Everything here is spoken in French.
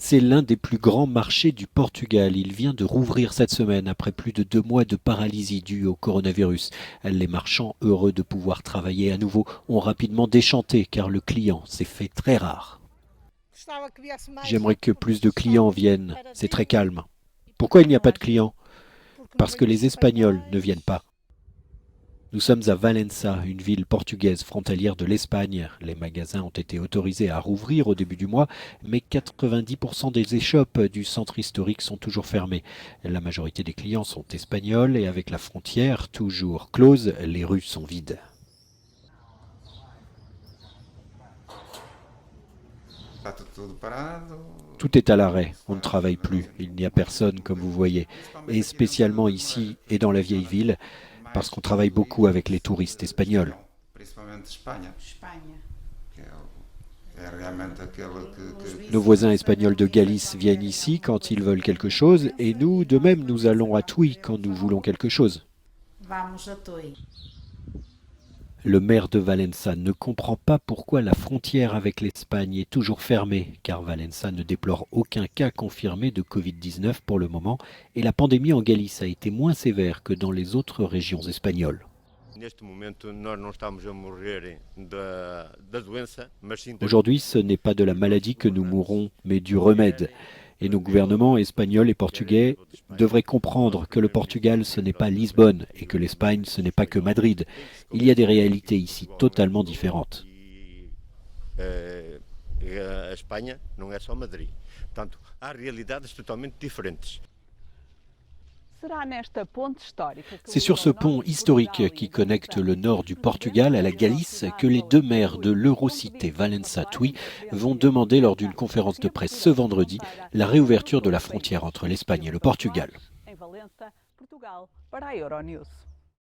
C'est l'un des plus grands marchés du Portugal. Il vient de rouvrir cette semaine après plus de 2 mois de paralysie due au coronavirus. Les marchands, heureux de pouvoir travailler à nouveau, ont rapidement déchanté car le client s'est fait très rare. J'aimerais que plus de clients viennent. C'est très calme. Pourquoi il n'y a pas de clients? Parce que les Espagnols ne viennent pas. Nous sommes à Valença, une ville portugaise frontalière de l'Espagne. Les magasins ont été autorisés à rouvrir au début du mois, mais 90% des échoppes du centre historique sont toujours fermées. La majorité des clients sont espagnols et avec la frontière toujours close, les rues sont vides. Tout est à l'arrêt, on ne travaille plus, il n'y a personne comme vous voyez, et spécialement ici et dans la vieille ville, parce qu'on travaille beaucoup avec les touristes espagnols. Nos voisins espagnols de Galice viennent ici quand ils veulent quelque chose et nous, de même, nous allons à Tui quand nous voulons quelque chose. Le maire de Valença ne comprend pas pourquoi la frontière avec l'Espagne est toujours fermée, car Valença ne déplore aucun cas confirmé de Covid-19 pour le moment et la pandémie en Galice a été moins sévère que dans les autres régions espagnoles. Aujourd'hui, ce n'est pas de la maladie que nous mourrons, mais du remède. Et nos gouvernements espagnols et portugais devraient comprendre que le Portugal, ce n'est pas Lisbonne et que l'Espagne, ce n'est pas que Madrid. Il y a des réalités ici totalement différentes. C'est sur ce pont historique qui connecte le nord du Portugal à la Galice que les deux maires de l'Eurocité Valença-Tui vont demander lors d'une conférence de presse ce vendredi la réouverture de la frontière entre l'Espagne et le Portugal.